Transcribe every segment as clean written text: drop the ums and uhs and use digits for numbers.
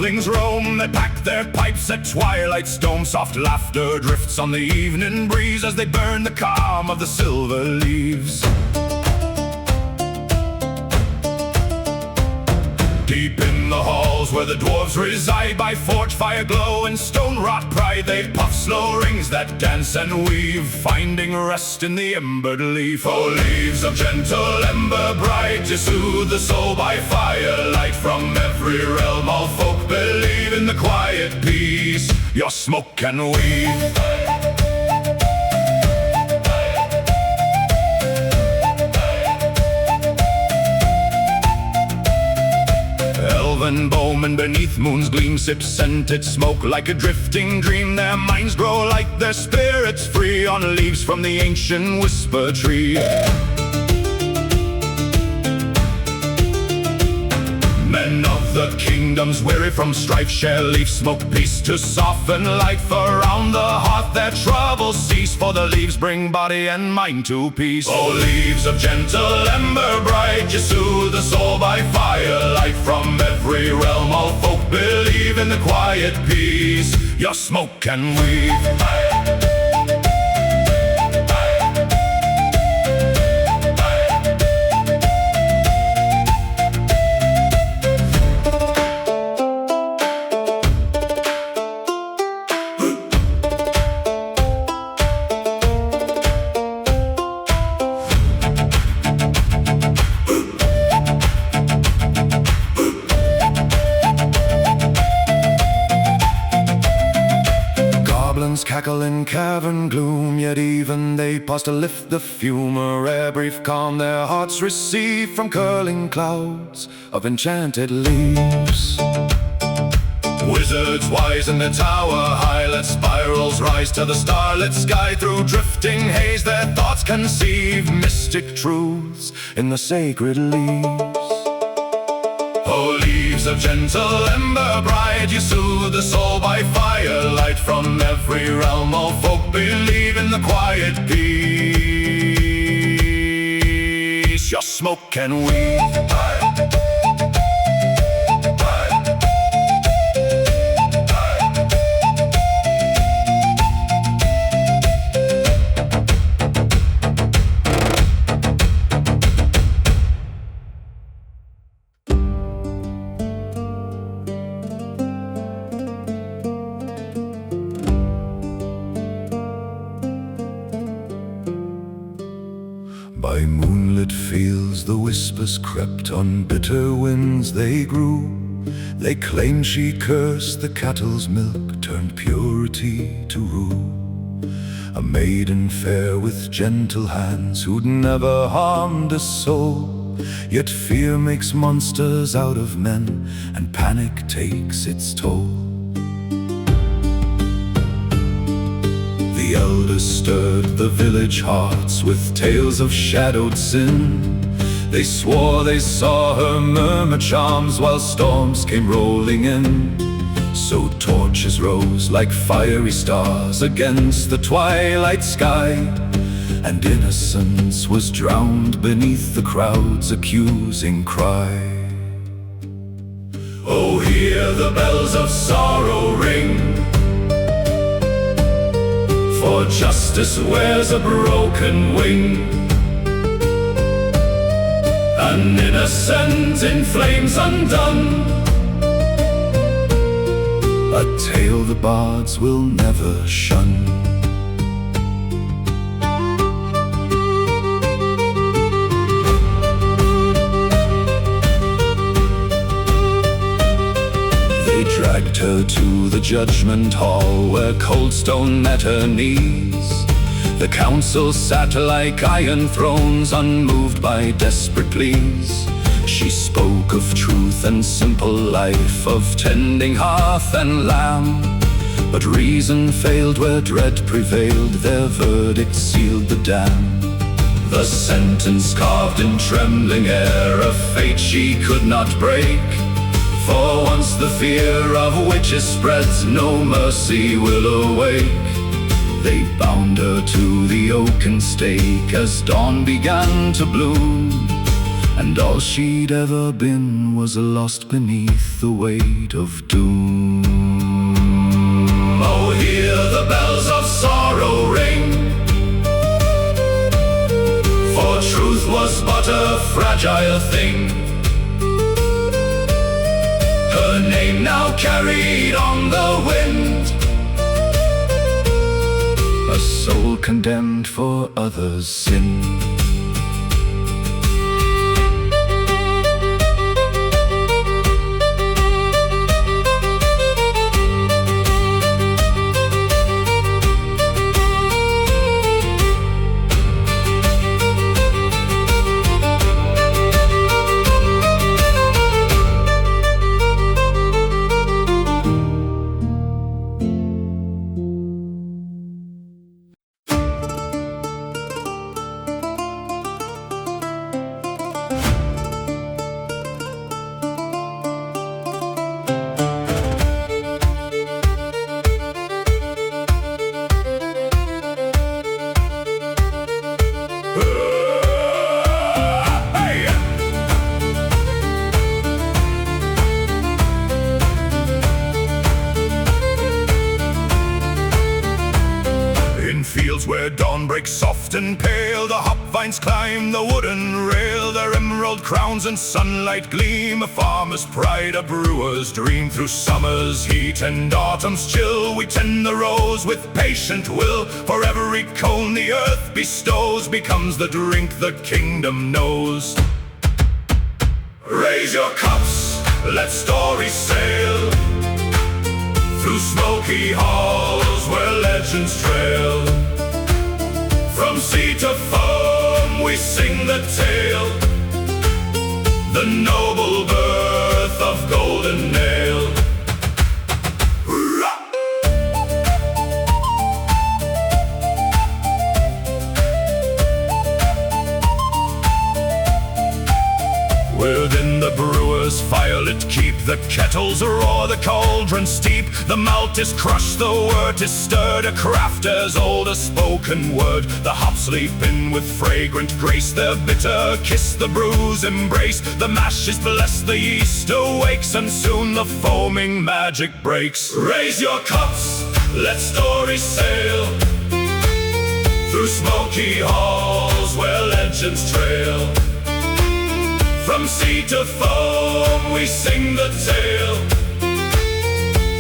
halflings roam, they pack their pipes at twilight's dome. Soft laughter drifts on the evening breeze as they burn the calm of the silver leaves. Deep in the halls where the dwarves reside, by forge fire glow and stone rot pride, they puff slow rings that dance and weave, finding rest in the embered leaf. Oh, leaves of gentle ember bright, you soothe the soul by firelight. From every realm all folk believe in the quiet peace your smoke can weave. Elven bowmen beneath moon's gleam sip scented smoke like a drifting dream. Their minds grow light, their spirits free on leaves from the ancient whisper tree. Men of the kingdoms, weary from strife, share leaf smoke peace to soften life. Around the hearth their troubles cease, for the leaves bring body and mind to peace. Oh, leaves of gentle ember bright, you soothe the soul by firelight. From every realm all folk believe in the quiet peace your smoke can weave. Cackle in cavern gloom, yet even they pause to lift the fume. A rare brief calm their hearts receive from curling clouds of enchanted leaves. Wizards wise in the tower high, let spirals rise to the starlit sky. Through drifting haze their thoughts conceive mystic truths in the sacred leaves. Oh, leaves of gentle ember bright, you soothe the soul by firelight. From every realm all folk believe in the quiet peace your smoke can weave. By moonlit fields the whispers crept, on bitter winds they grew. They claimed she cursed the cattle's milk, turned purity to rue. A maiden fair with gentle hands, who'd never harmed a soul. Yet fear makes monsters out of men, and panic takes its toll. The elders stirred the village hearts with tales of shadowed sin. They swore they saw her murmur charms while storms came rolling in. So torches rose like fiery stars against the twilight sky, and innocence was drowned beneath the crowd's accusing cry. Oh, hear the bells of sorrow ring, for justice wears a broken wing. An innocent in flames undone, a tale the bards will never shun. They dragged her to the judgment hall, where cold stone met her knees. The council sat like iron thrones, unmoved by desperate pleas. She spoke of truth and simple life, of tending hearth and lamb. But reason failed where dread prevailed, their verdict sealed the dam. The sentence carved in trembling air, a fate she could not break. For once the fear of witches spreads, no mercy will awake. They bound her to the oaken stake as dawn began to bloom. and all she'd ever been was lost beneath the weight of doom. Oh, hear the bells of sorrow ring, for truth was but a fragile thing. Her name now carried on the wind, a soul condemned for others' sin. Where dawn breaks soft and pale, the hop vines climb the wooden rail, their emerald crowns and sunlight gleam, a farmer's pride, a brewer's dream. Through summer's heat and autumn's chill, we tend the rose with patient will, for every cone the earth bestows becomes the drink the kingdom knows. Raise your cups, let stories sail through smoky halls where legends trail. From sea to foam we sing the tale, the noble birth of Golden Nail. Within the brewer's firelit keep, the kettles roar, the cauldron steep. The malt is crushed, the wort is stirred, a craft as old as spoken word. The hops leap in with fragrant grace, their bitter kiss the brew's embrace. The mash is blessed, the yeast awakes, and soon the foaming magic breaks. Raise your cups, let stories sail through smoky halls where legends trail. From sea to foam we sing the tale,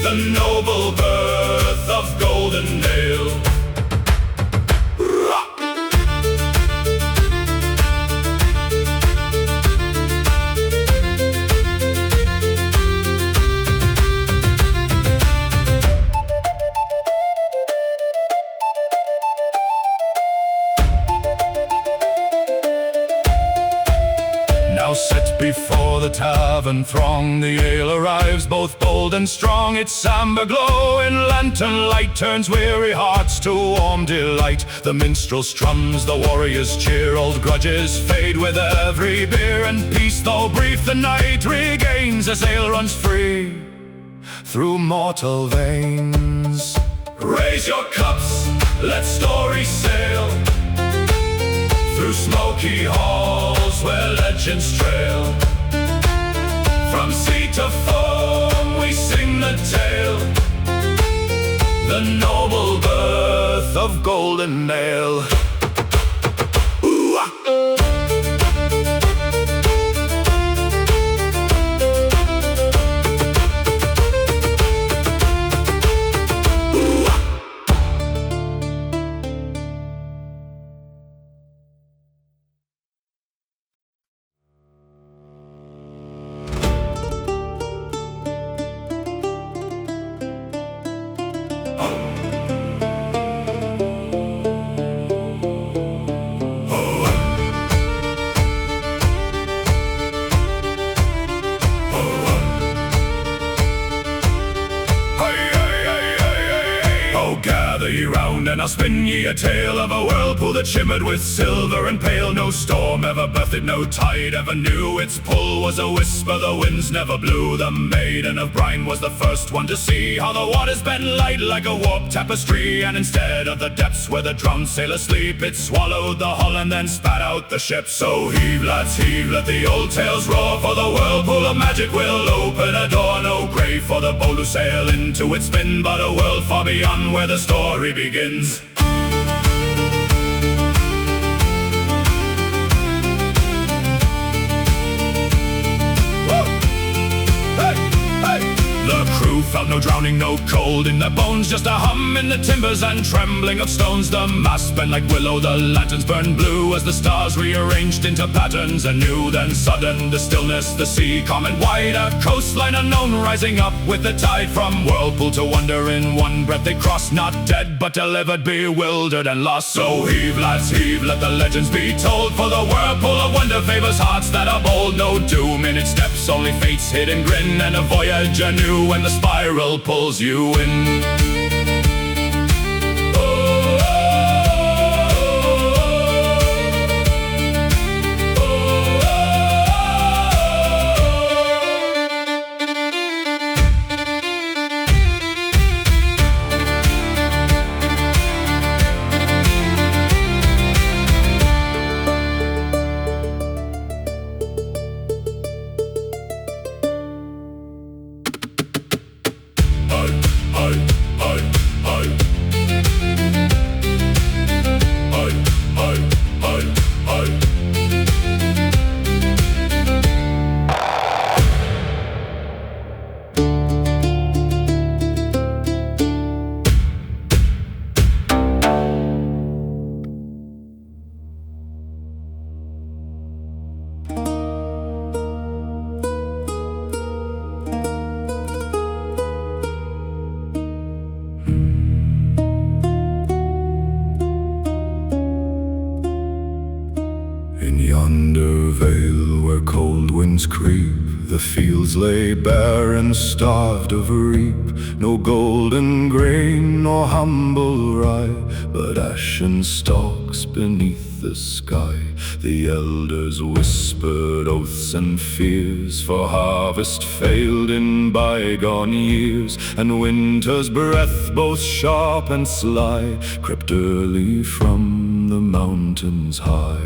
the noble birth of Golden Nail. Now set before the tavern throng, the ale arrives both bold and strong. Its amber glow in lantern light turns weary hearts to warm delight. The minstrel strums, the warriors cheer, old grudges fade with every beer, and peace, though brief, the night regains as ale runs free through mortal veins. Raise your cups, let stories sail through smoky halls where legends trail. From sea to foam we sing the tale, the noble birth of Golden Nail. Then I'll spin ye a tale of a whirlpool that shimmered with silver and pale. No storm ever birthed it, no tide ever knew its pull was a whisper the winds never blew. The maiden of brine was the first one to see how the waters bent light like a warped tapestry, and instead of the depths where the drowned sailors sleep, it swallowed the hull and then spat out the ship. So heave, lads, heave, let the old tales roar, for the whirlpool of magic will open a door. No grave for the bold who sail into its spin, but a world far beyond where the story begins. The crew felt no drowning, no cold in their bones, just a hum in the timbers and trembling of stones. The mast bent like willow, the lanterns burned blue as the stars rearranged into patterns anew. Then sudden the stillness, the sea calm and wide, a coastline unknown rising up with the tide. From whirlpool to wonder in one breath they crossed, not dead but delivered, bewildered and lost. So heave, lads, heave, let the legends be told, for the whirlpool of wonder favors hearts that are bold. No doom in its steps, only fate's hidden grin, and a voyage anew when the spiral pulls you in. Yonder vale where cold winds creep, the fields lay bare and starved of reap. No golden grain nor humble rye, but ashen stalks beneath the sky. The elders whispered oaths and fears, for harvest failed in bygone years, and winter's breath, both sharp and sly, crept early from the mountains high.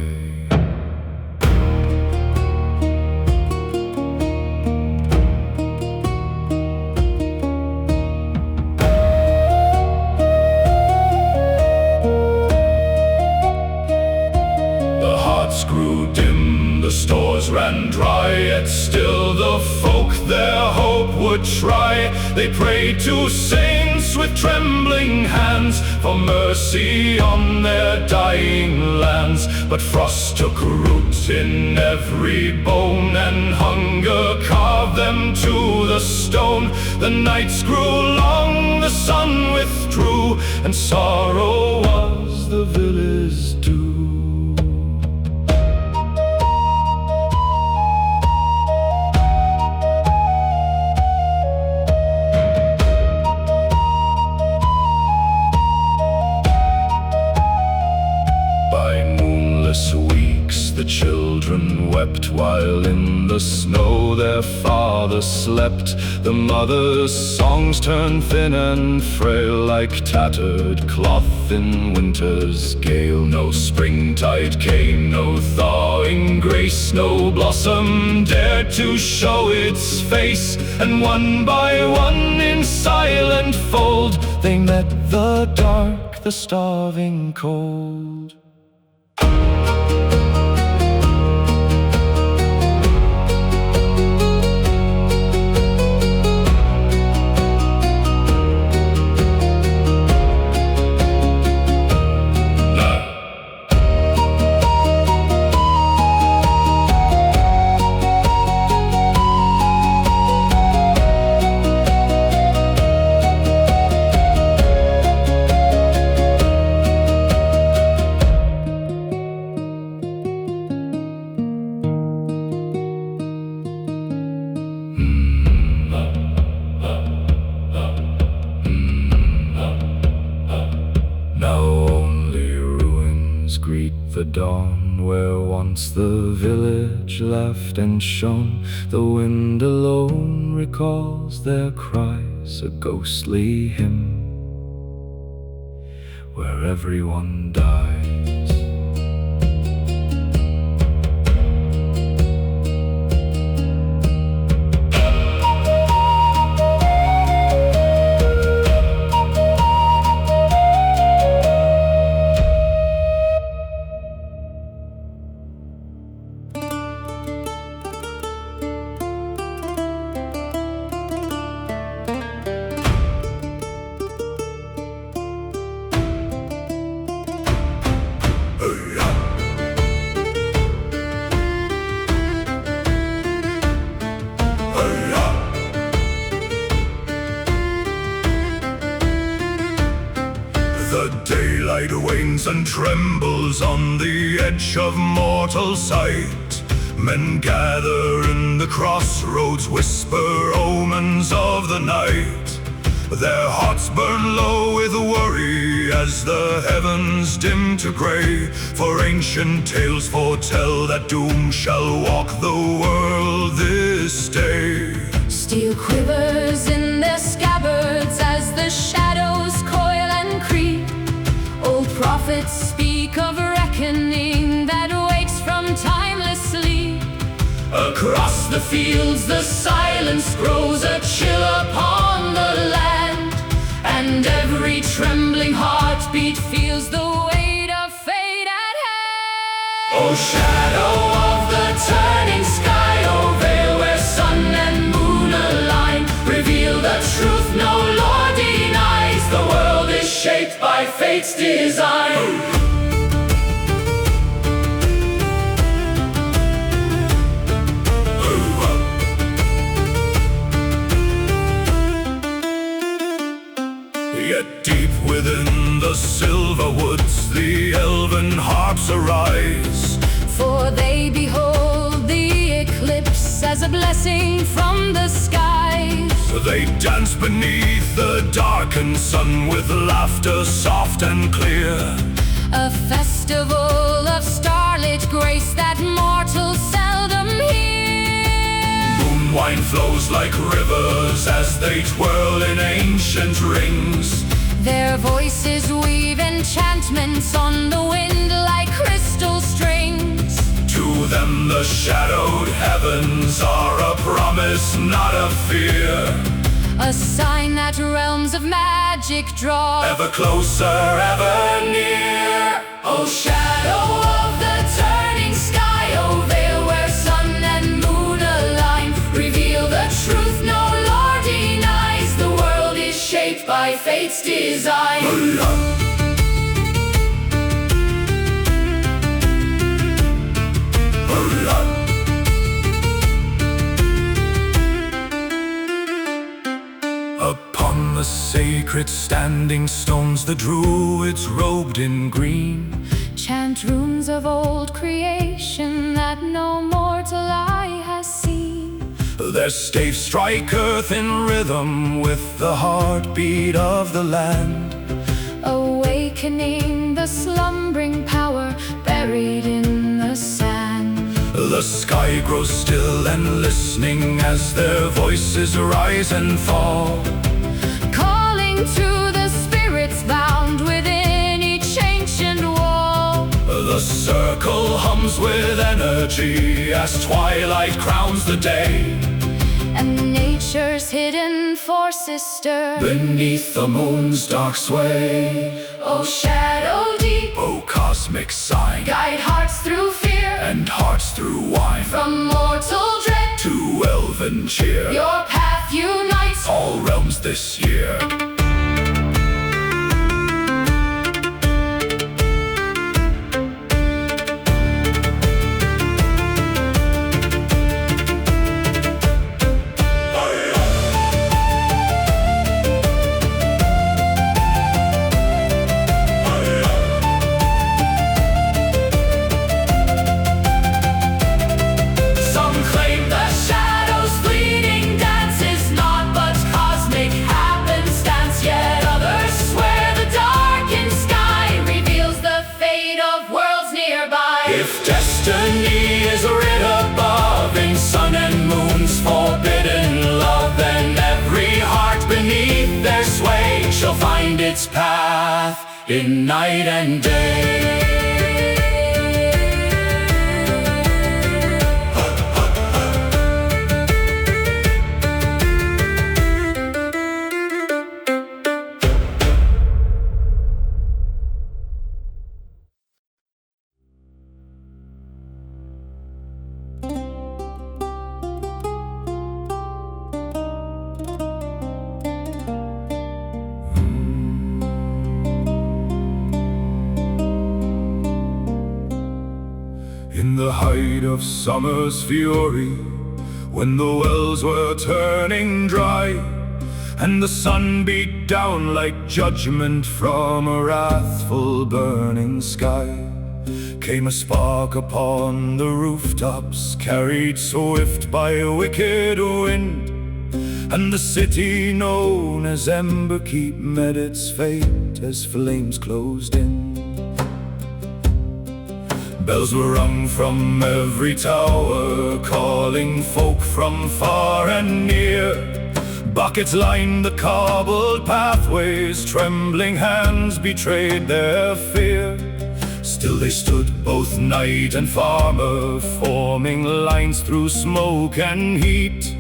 Grew dim, the stores ran dry, yet still the folk their hope would try. They prayed to saints with trembling hands for mercy on their dying lands. But frost took root in every bone, and hunger carved them to the stone. The nights grew long, the sun withdrew, and sorrow was the village due. Weeks the children wept, while in the snow their father slept. The mother's songs turned thin and frail, like tattered cloth in winter's gale. No springtide came, no thawing grace, no blossom dared to show its face. And one by one in silent fold they met the dark, the starving cold. greet the dawn, where once the village laughed and shone. The wind alone recalls their cries, a ghostly hymn where everyone dies. The daylight wanes and trembles on the edge of mortal sight. Men gather in the crossroads, whisper omens of the night. Their hearts burn low with worry as the heavens dim to gray. For ancient tales foretell that doom shall walk the world this day. Steel quivers in their scabbards as the shadows coil and creep. Old prophets speak of reckoning that wakes from timeless sleep. Across the fields the silence grows a chill upon the land, and every trembling heartbeat feels the weight of fate at hand. O shadow of the turning sky, O veil where sun and moon align, reveal the truth no law denies. The world is shaped by fate's design. Yet deep within the silver woods the elven harps arise, for they behold the eclipse as a blessing from the skies. They dance beneath the darkened sun with laughter soft and clear, a festival of starlit grace that mortals seldom hear. Moon wine flows like rivers as they twirl in ancient rings. Their voices weave enchantments on the wind like crystal strings. To them the shadowed heavens are a promise, not a fear, a sign that realms of magic draw ever closer, ever near. O shadow of the turning sky, O veil where sun and moon align, reveal the truth no law denies. The world is shaped by fate's design. Upon the sacred standing stones the druids robed in green chant runes of old creation that no mortal eye has seen. Their staves strike earth in rhythm with the heartbeat of the land, awakening the slumbering power buried in the sand. The sky grows still and listening as their voices rise and fall, calling to the spirits bound within each ancient wall. The circle hums with energy as twilight crowns the day, and nature's hidden forces stir beneath the moon's dark sway. O shadow deep, O cosmic sign, guide hearts through fear and hearts through wine, from mortal dread to elven cheer. Your path unites all realms this year. Shadows fleeting dance is not but cosmic happenstance. shall find its path in night and day. In the height of summer's fury, when the wells were turning dry, and the sun beat down like judgment from a wrathful burning sky, came a spark upon the rooftops, carried swift by a wicked wind, and the city known as Emberkeep met its fate as flames closed in. Bells were rung from every tower, calling folk from far and near. Buckets lined the cobbled pathways, trembling hands betrayed their fear. Still they stood, both knight and farmer, forming lines through smoke and heat.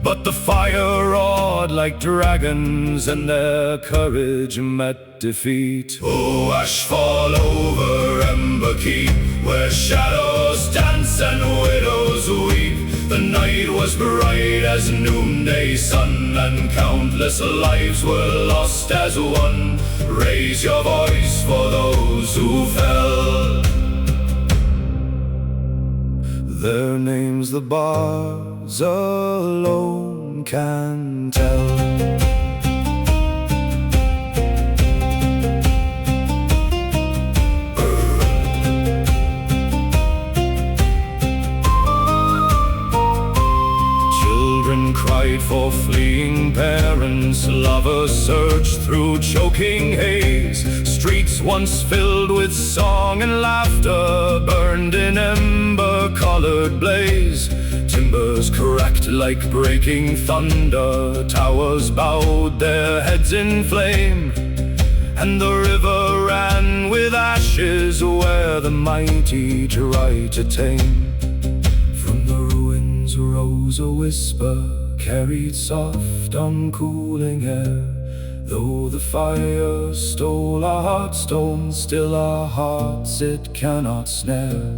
But the fire roared like dragons, and their courage met defeat. Oh, ash fall over Emberkeep, where shadows dance and widows weep. The night was bright as noonday sun, and countless lives were lost as one. Raise your voice for those who fell. Their names the bards alone can tell. Cried for fleeing parents, lovers searched through choking haze. Streets once filled with song and laughter burned in ember-colored blaze. Timbers cracked like breaking thunder, towers bowed their heads in flame, and the river ran with ashes where the mighty try to tame. From the ruins rose a whisper, carried soft on cooling air. Though the fire stole our hearts, Tome, still our hearts it cannot snare.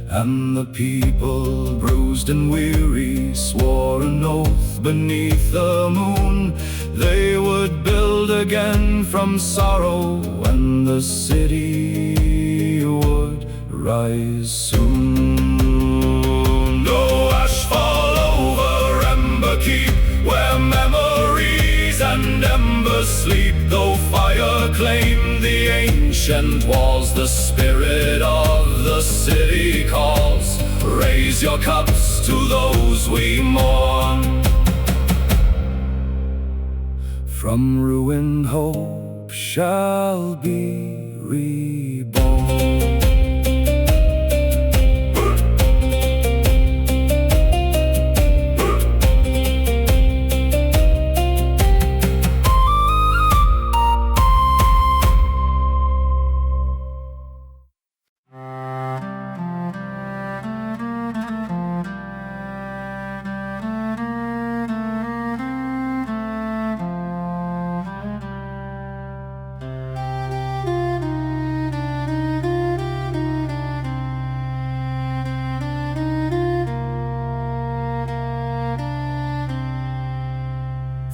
And the people, bruised and weary, swore an oath beneath the moon they would build again from sorrow, and the city would rise soon. No ash fall over Emberkeep, where memories and embers sleep. Though fire claimed the ancient walls, the spirit of the city calls. Raise your cups to those we mourn. From ruined hope shall be reborn.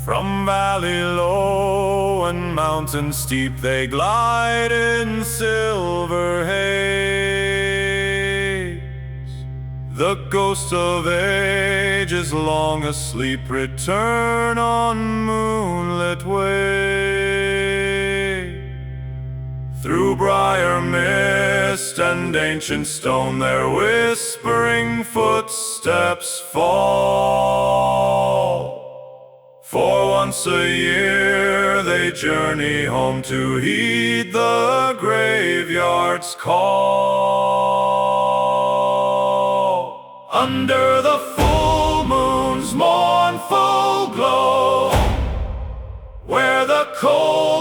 From valley low and mountain steep they glide in silver haze. The ghosts of ages long asleep return on moonlit way. Through briar mist and ancient stone their whispering footsteps fall. For once a year they journey home to heed the graveyard's call. Under the full moon's mournful glow, where the cold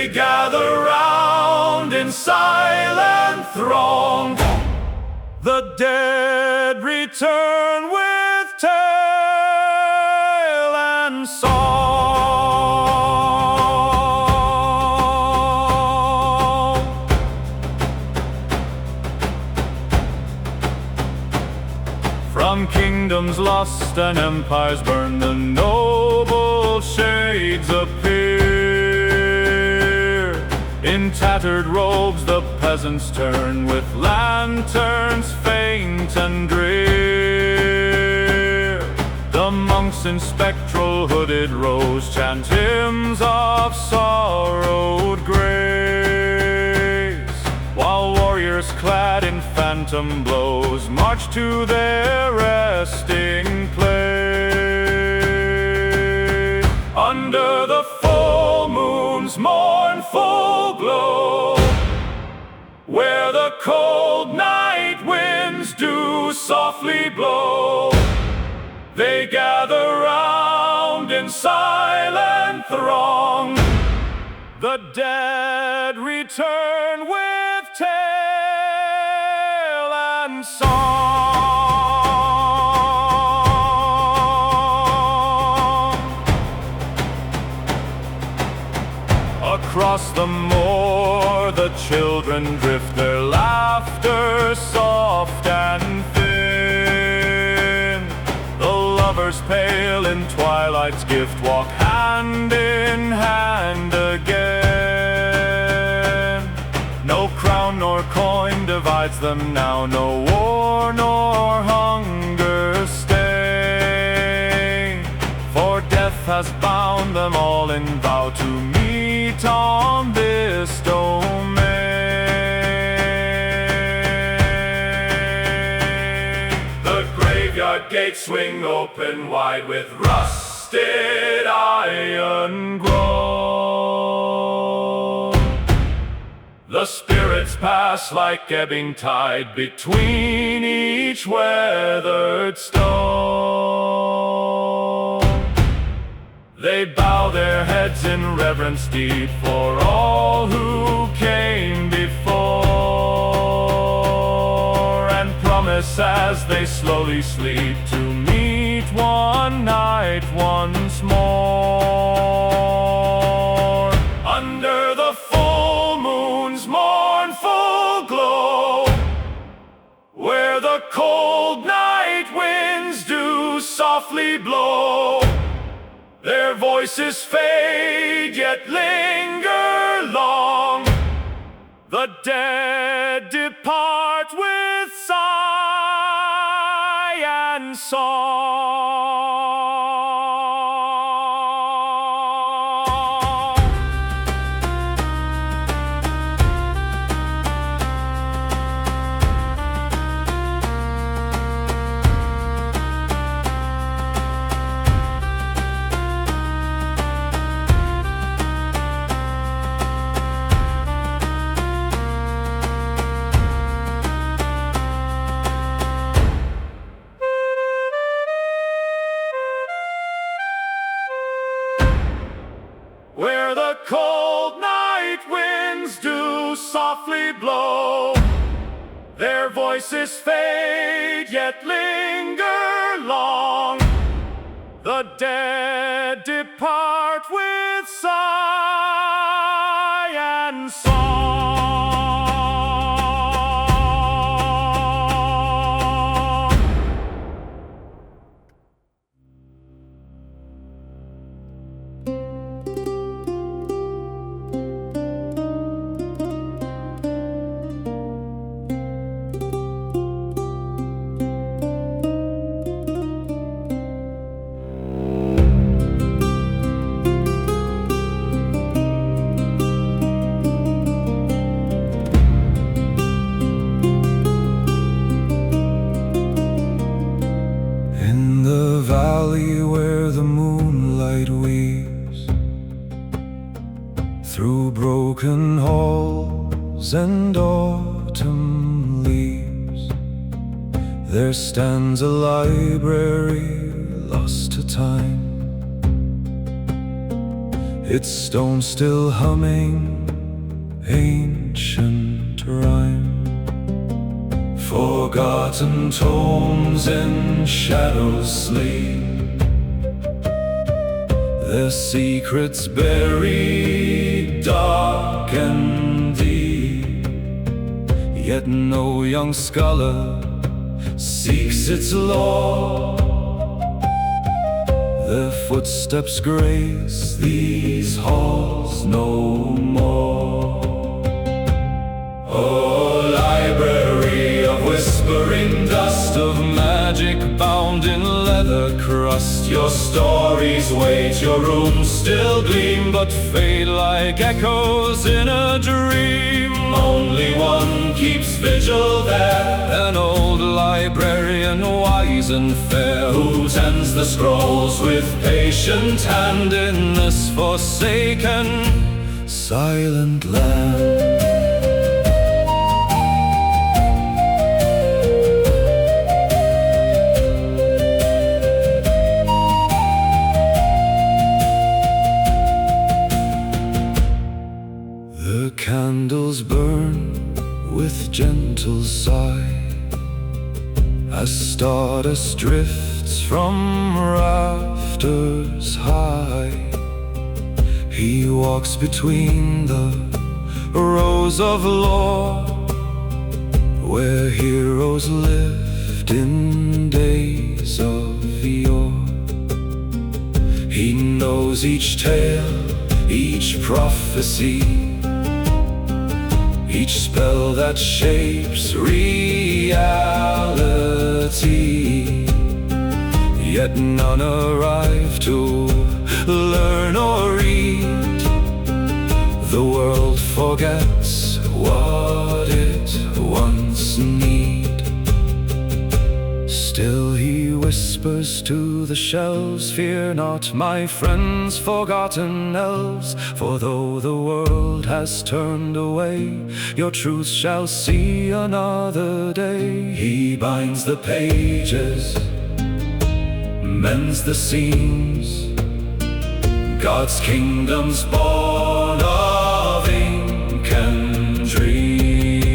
They gather round in silent throng. The dead return with tale and song. From kingdoms lost and empires burned, the noble shades appear. In tattered robes the peasants turn, with lanterns faint and drear. The monks in spectral hooded rows chant hymns of sorrowed grace, while warriors clad in phantom blows march to their resting place. Under the full moon's mournful glow, where the cold night winds do softly blow, they gather round in silent throng. The dead return with tale and song. Across the moor the children drift, their laughter soft and thin. The lovers pale in twilight's gift walk hand in hand again. No crown nor coin divides them now, no war nor hunger stain, for death has bound them all in vow to meet on this domain. The graveyard gates swing open wide, with rusted iron groan. The spirits pass like ebbing tide between each weathered stone. They bow their heads in reverence deep for all who came before, and promise as they slowly sleep to meet one night once more. Under the full moon's mournful glow, where the cold night winds do softly blow, their voices fade yet linger long. The dead depart with sigh and song. Where the cold night winds do softly blow, their voices fade yet linger long. The dead depart with sigh and song. Through broken halls and autumn leaves, there stands a library lost to time. its stone still humming ancient rhyme. Forgotten tomes in shadows sleep, their secrets buried dark and deep. Yet no young scholar seeks its lore, their footsteps grace these halls no more. Oh, library of whispering dust, of magic bound in leather crust, your stories wait, your rooms still gleam, but fade like echoes in a dream. Only one keeps vigil there, an old librarian wise and fair, who tends the scrolls with patient hand in this forsaken silent land. The candles burn with gentle sigh as stardust drifts from rafters high. He walks between the rows of lore, where heroes lived in days of yore. He knows each tale, each prophecy, each spell that shapes reality. Yet none arrive to learn or read. The world forgets what it once need. Still he whispers to the shelves, fear not, my friends, forgotten elves. For though the world has turned away, your truth shall see another day. He binds the pages, mends the seams, God's kingdom's born of ink and dreams.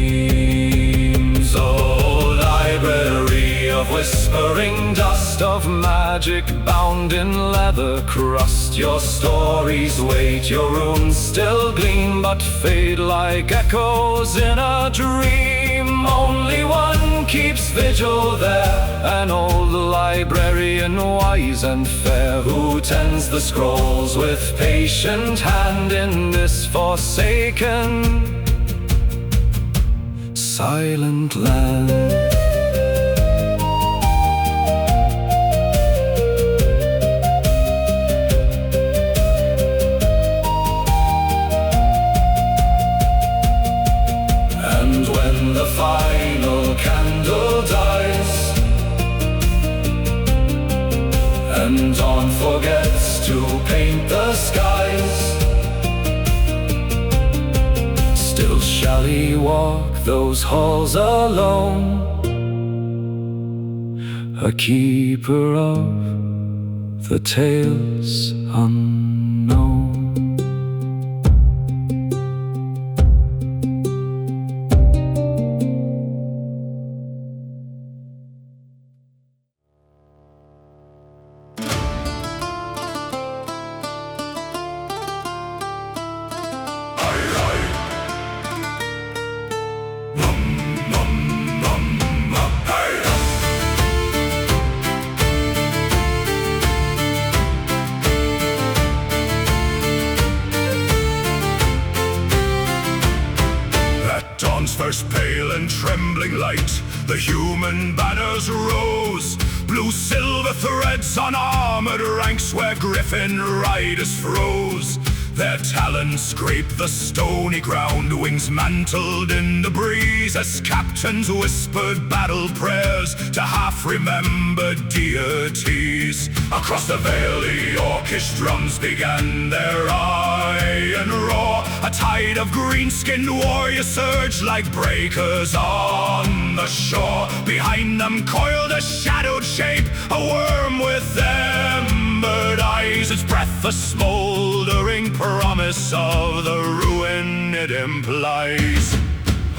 Oh, library of whispering dust, of magic bound in leather crust, your stories wait, your runes still gleam, but fade like echoes in a dream. Only one keeps vigil there, an old librarian wise and fair, who tends the scrolls with patient hand in this forsaken silent land. The final candle dies, and dawn forgets to paint the skies. Still shall he walk those halls alone, a keeper of the tales unknown. First pale and trembling light, the human banners rose, blue silver threads on armored ranks where griffin riders froze. Their talons scrape the stony ground, wings mantled in the breeze, as captains whispered battle prayers to half-remembered deities. Across the vale the Orcish drums began their iron roar. A tide of green-skinned warriors surged like breakers on the shore. Behind them coiled a shadowed shape, a worm with embered eyes. raise its breath, a smoldering promise of the ruin it implies.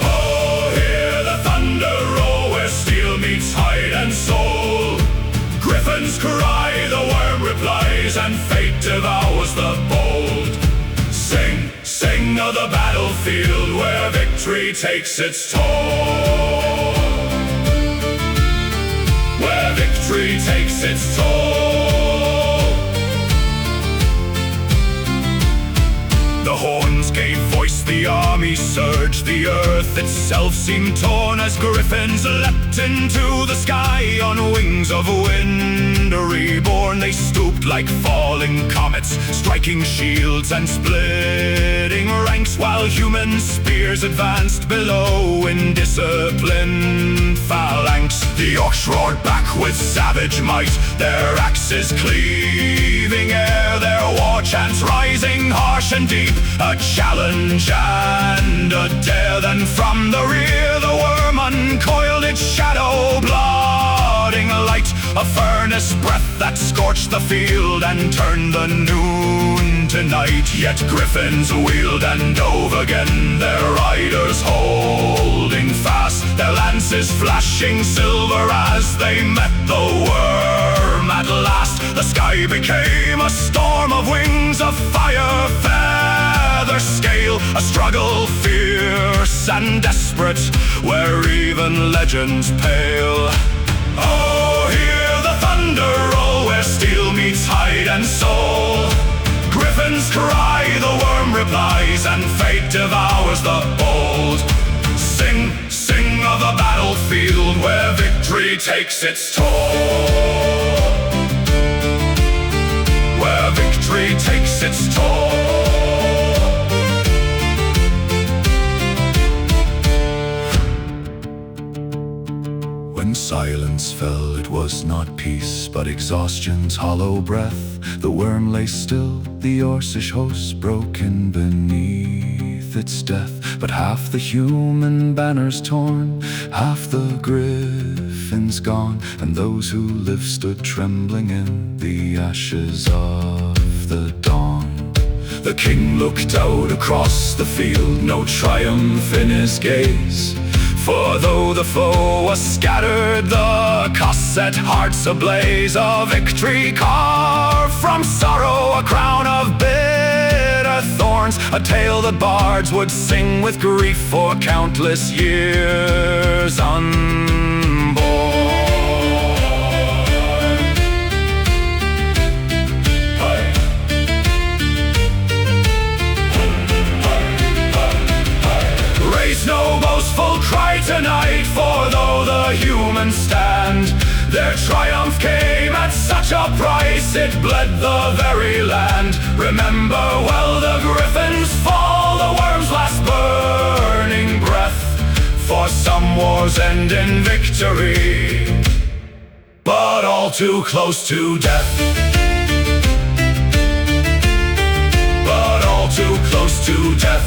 Oh, hear the thunder roll where steel meets hide and soul. Griffins cry, the worm replies, and fate devours the bold. Sing, sing of the battlefield where victory takes its toll. Where victory takes its toll. The horns gave voice, the army surged, the earth itself seemed torn as griffins leapt into the sky on wings of wind. Reborn, they stooped like falling comets, striking shields and splitting ranks, while human spears advanced below in disciplined phalanx. The orcs roared back with savage might, their axes cleaving air, their war chants rising harsh and deep, a challenge and a dare. Then from the rear the worm uncoiled its shadow, blooding light, a furnace breath that scorched the field and turned the noon to night. Yet griffins wheeled and dove again, their riders holding fast, their lances flashing silver as they met the worm at last. The sky became a storm of wings of fire, feather scale, a struggle fierce and desperate where even legends pale. Oh, hear the thunder roll where steel meets hide and soul. Griffins cry, the worm replies, and fate devours the bold. Sing, sing of the battlefield where victory takes its toll. Where victory takes its toll. When silence fell, it was not peace, but exhaustion's hollow breath. The worm lay still, the Orcish host broken beneath its death. But half the human banners torn, half the griffins gone, and those who lived stood trembling in the ashes of the dawn. The king looked out across the field, no triumph in his gaze. For though the foe was scattered, the cost set hearts ablaze. A victory carved from sorrow, a crown of bitter thorns, a tale that bards would sing with grief for countless years unborn. Raise no boastful cry tonight, for though the humans stand, their triumph came at such a price, it bled the very land. Remember well the griffins fall, the worm's last burning breath, for some wars end in victory, but all too close to death. But all too close to death.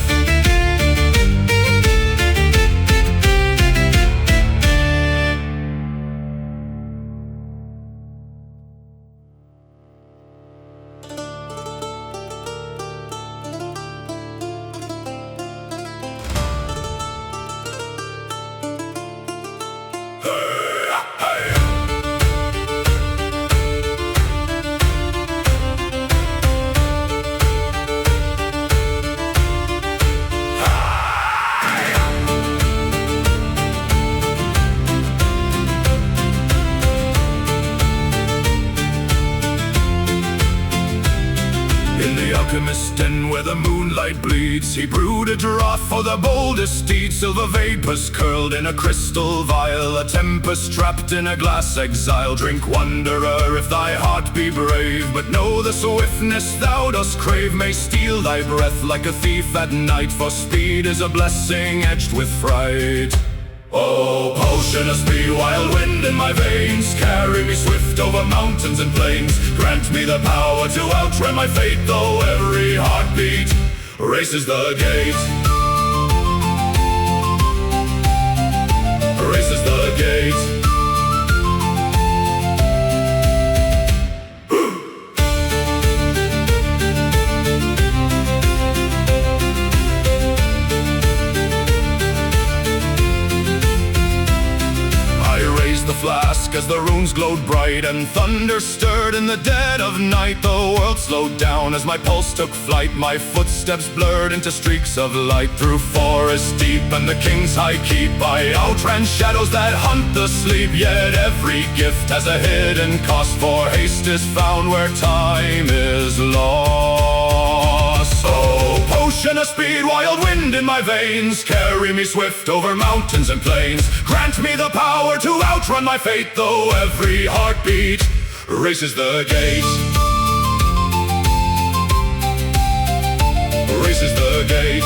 Alchemist den where the moonlight bleeds, he brewed a draught for the boldest deed. Silver vapors curled in a crystal vial, a tempest trapped in a glass exile. Drink, wanderer, if thy heart be brave, but know the swiftness thou dost crave may steal thy breath like a thief at night, for speed is a blessing edged with fright. Oh, potion of speed, wild wind in my veins, carry me swift over mountains and plains. Grant me the power to outrun my fate, though every heartbeat races the gate. Races the gate. as the runes glowed bright and thunder stirred in the dead of night. The world slowed down as my pulse took flight. My footsteps blurred into streaks of light through forest deep and the king's high keep. I outran shadows that hunt the sleep. Yet every gift has a hidden cost, for haste is found where time is lost. Oh, potion of speed, wild wind in my veins, carry me swift over mountains and plains. Grant me the power to outrun my fate, though every heartbeat races the gate. Races the gate.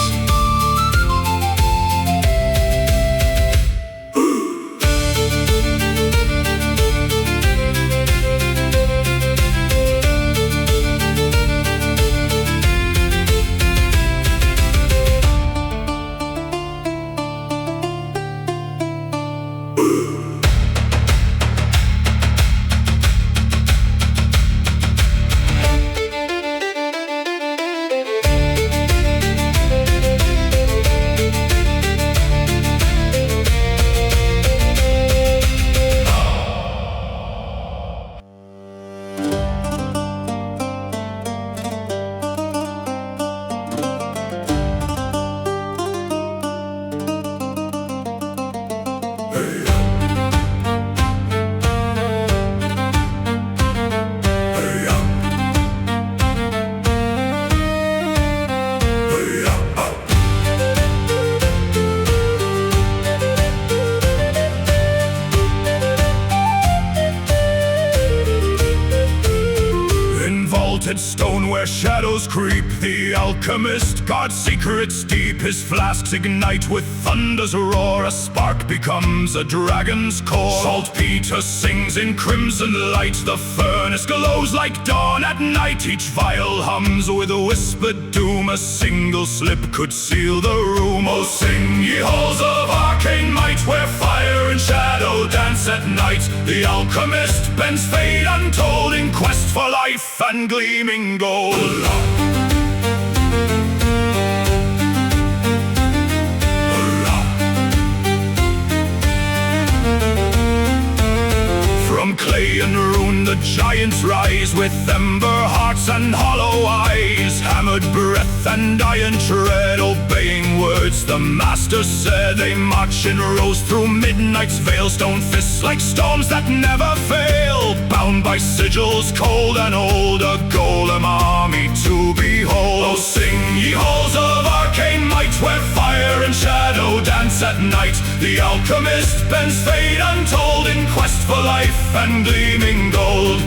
Stone where shadows creep, the alchemist guards secrets deep. His flasks ignite with thunder's roar, a spark becomes a dragon's core. Saltpeter sings in crimson light, the furnace glows like dawn at night. Each vial hums with a whispered doom, a single slip could seal the room. Oh, sing ye halls of arcane might, where fire and shadow dance at night. The alchemist bends fate untold in quest for life and gleaming gold. From clay and rune the giants rise, with ember hearts and hollow eyes. Hammered breath and iron tread, obeying words the master said. They march in rows through midnight's veil, stone fists like storms that never fail. Bound by sigils cold and old, a golem army to behold. Oh, sing ye halls of arcane might, where fire and shadow dance at night. The alchemist bends fate untold in quest for life and gleaming gold.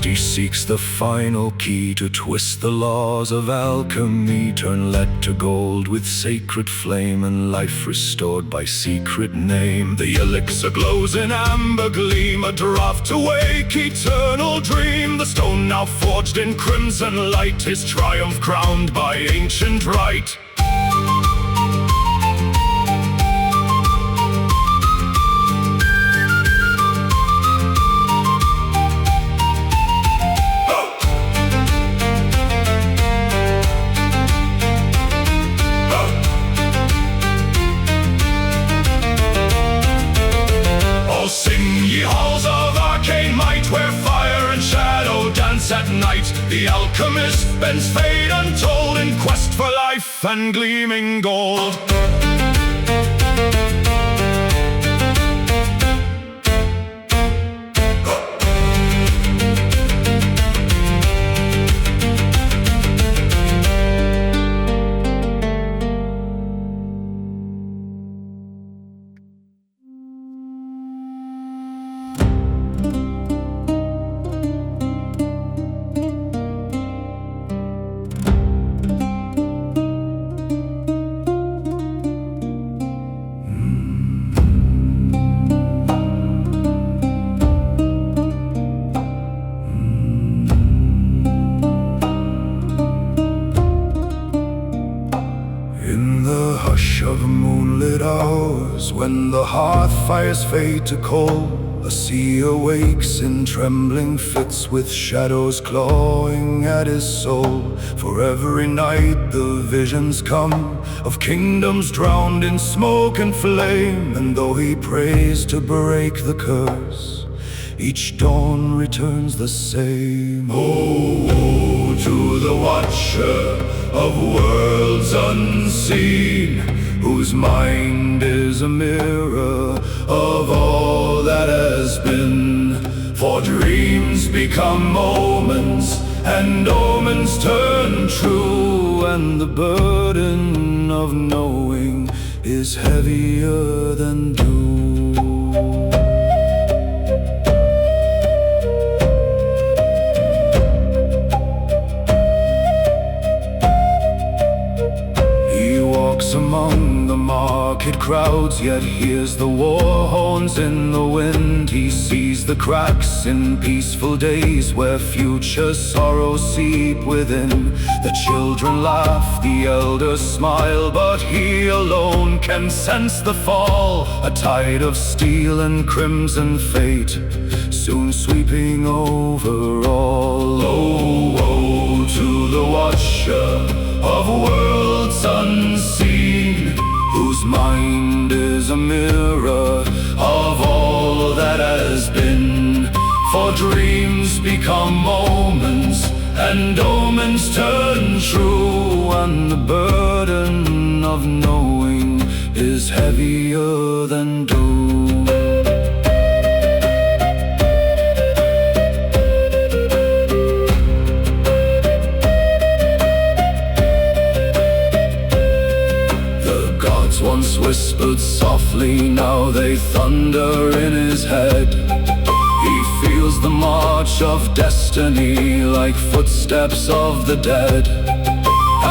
He seeks the final key to twist the laws of alchemy, turn lead to gold with sacred flame, and life restored by secret name. The elixir glows in amber gleam, a draught to wake eternal dream. The stone now forged in crimson light, his triumph crowned by ancient rite. At night, the alchemist bends fate untold in quest for life and gleaming gold. hours when the hearth fires fade to coal. A seer wakes in trembling fits with shadows clawing at his soul. For every night the visions come of kingdoms drowned in smoke and flame. And though he prays to break the curse, each dawn returns the same. Oh, to the watcher of worlds unseen, whose mind is a mirror of all that has been. For dreams become moments, and omens turn true, and the burden of knowing is heavier than doom. Among the market crowds, yet hears the war horns in the wind. He sees the cracks in peaceful days where future sorrows seep within. The children laugh, the elders smile, but he alone can sense the fall. A tide of steel and crimson fate soon sweeping over all. Oh, woe to the watcher of worlds unseen, whose mind is a mirror of all that has been. For dreams become moments, and omens turn true, and the burden of knowing is heavier than doom. Once whispered softly, now they thunder in his head. He feels the march of destiny like footsteps of the dead.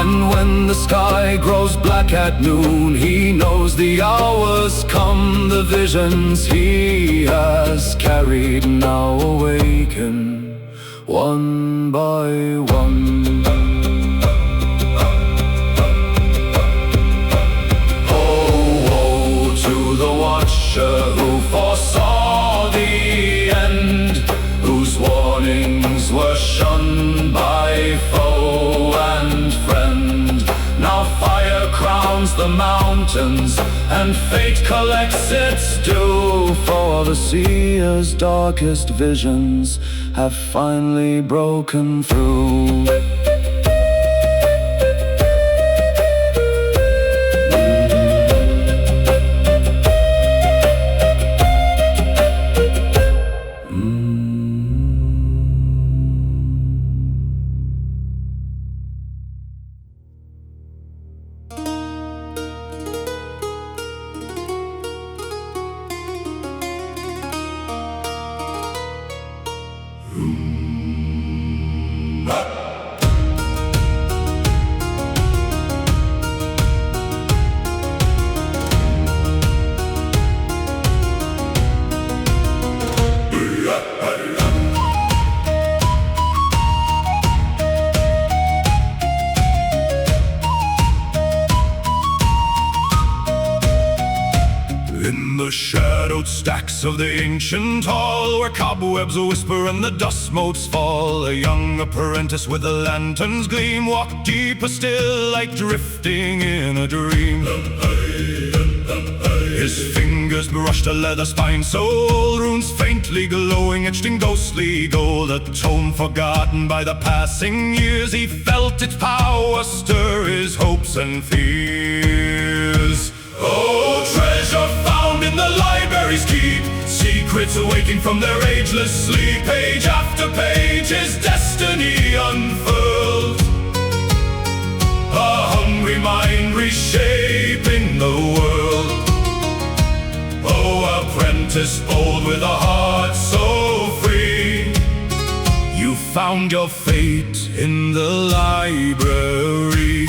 And when the sky grows black at noon, he knows the hours come. The visions he has carried now awaken one by one. Who foresaw the end, whose warnings were shunned by foe and friend. Now fire crowns the mountains, and fate collects its due. For the seer's darkest visions have finally broken through. Shadowed stacks of the ancient hall, where cobwebs whisper and the dust motes fall, a young apprentice with a lantern's gleam walked deeper still, like drifting in a dream. His fingers brushed a leather spine so old, runes faintly glowing, etched in ghostly gold. A tome forgotten by the passing years, he felt its power stir his hopes and fears. Oh, treasure found in the library's keep, secrets awaking from their ageless sleep. Page after page his destiny unfurled, a hungry mind reshaping the world. Oh, apprentice bold with a heart so free, you found your fate in the library.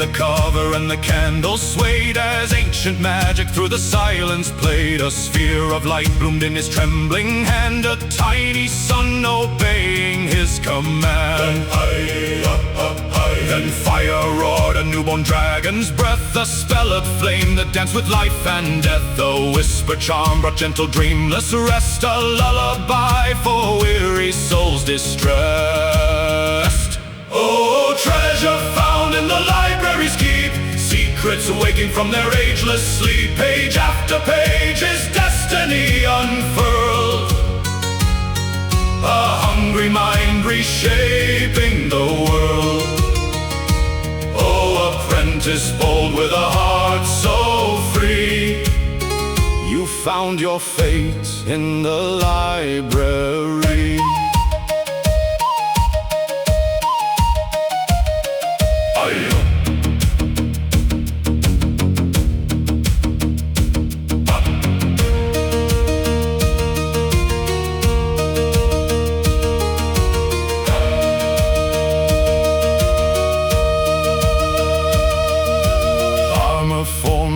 the cover and the candles swayed as ancient magic through the silence played. A sphere of light bloomed in his trembling hand, a tiny sun obeying his command. Then fire roared, a newborn dragon's breath, a spell of flame that danced with life and death. The whisper charm brought gentle dreamless rest, a lullaby for weary souls distressed. Oh, treasure found in the library's keep, secrets waking from their ageless sleep. Page after page, his destiny unfurled, a hungry mind reshaping the world. Oh, apprentice bold with a heart so free, you found your fate in the library.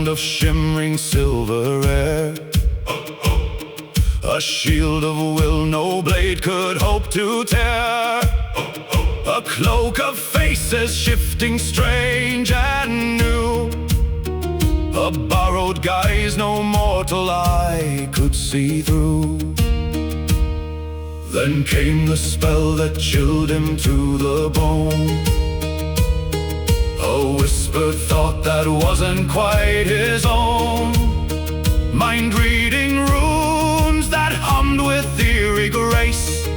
Of shimmering silver air, a shield of will no blade could hope to tear, a cloak of faces shifting strange and new, a borrowed guise no mortal eye could see through. Then came the spell that chilled him to the bone, a whispered thought that wasn't quite his own, mind-reading runes that hummed with eerie grace,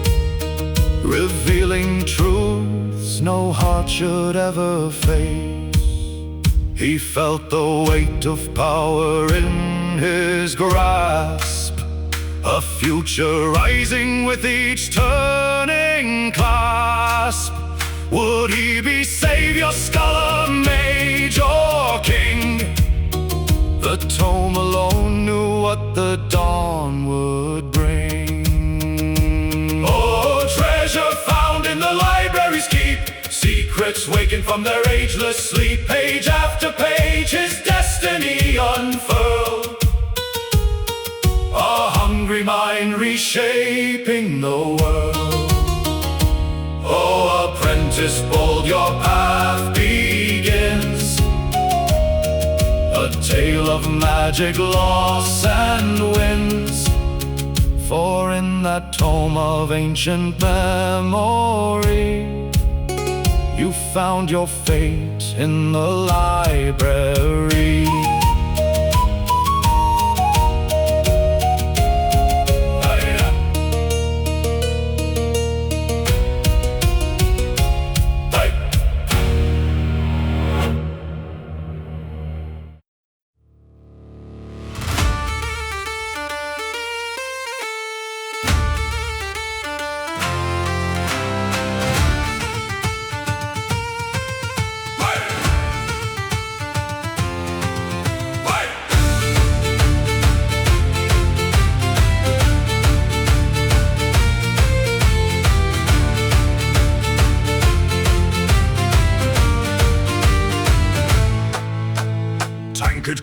revealing truths no heart should ever face. He felt the weight of power in his grasp, a future rising with each turning clasp. Would he be savior, scholar, mage, or king? The tome alone knew what the dawn would bring. Oh, treasure found in the library's keep, secrets waking from their ageless sleep. Page after page, his destiny unfurled, a hungry mind reshaping the world. Oh, apprentice bold, your path begins, a tale of magic, loss and wins. For in that tome of ancient memory, you found your fate in the library.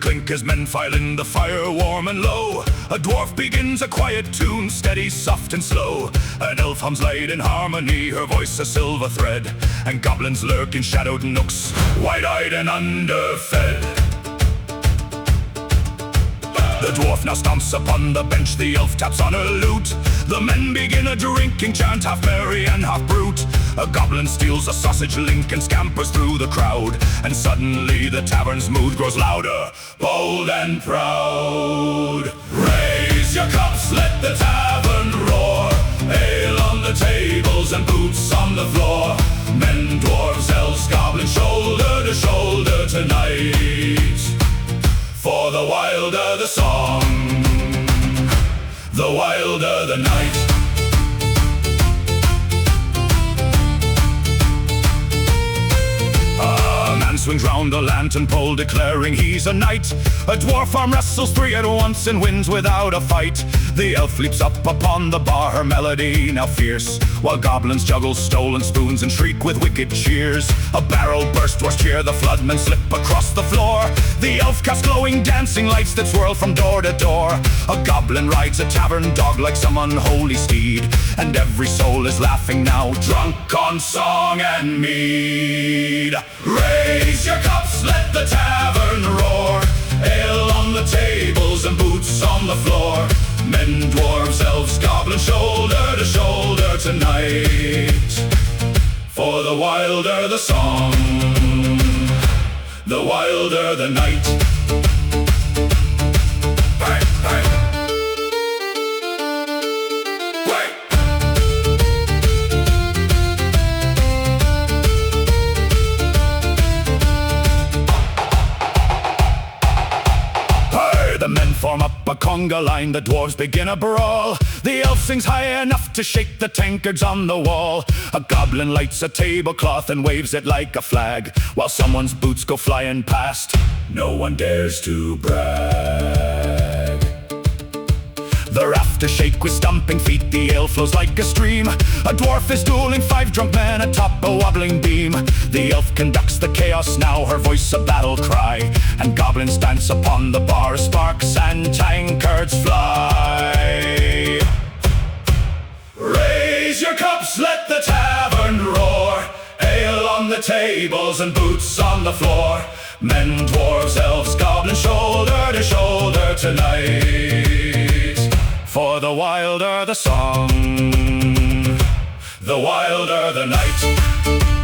Clink as men file in, the fire warm and low. A dwarf begins a quiet tune, steady, soft and slow. An elf hums light in harmony, her voice a silver thread. And goblins lurk in shadowed nooks, wide-eyed and underfed. The dwarf now stomps upon the bench, the elf taps on her lute. The men begin a drinking chant, half merry and half brute. A goblin steals a sausage link and scampers through the crowd. And suddenly the tavern's mood grows louder, bold and proud. Raise your cups, let the tavern roar. Ale on the tables and boots on the floor. Men, dwarves, elves, goblins, shoulder to shoulder tonight. For the wilder the song, the wilder the night. swings round a lantern pole, declaring he's a knight. A dwarf arm wrestles three at once and wins without a fight. The elf leaps up upon the bar, her melody now fierce, while goblins juggle stolen spoons and shriek with wicked cheers. A barrel burst, dwarfs cheer, the floodmen slip across the floor. The elf casts glowing dancing lights that swirl from door to door. A goblin rides a tavern dog like some unholy steed, and every soul is laughing now, drunk on song and mead. Raise your cups, let the tavern roar. Ale on the tables and boots on the floor. Men, dwarves, elves, goblins, shoulder to shoulder tonight. For the wilder the song, the wilder the night. Hey, hey. The men form up a conga line, the dwarves begin a brawl. The elf sings high enough to shake the tankards on the wall. A goblin lights a tablecloth and waves it like a flag, while someone's boots go flying past. No one dares to brag. The rafters shake with stomping feet, the ale flows like a stream. A dwarf is dueling 5 drunk men atop a wobbling beam. The elf conducts the chaos now, her voice a battle cry, and goblins dance upon the bar, sparks and tankards fly. Raise your cups, let the tavern roar. Ale on the tables and boots on the floor. Men, dwarves, elves, goblins, shoulder to shoulder tonight. For the wilder the song, the wilder the night.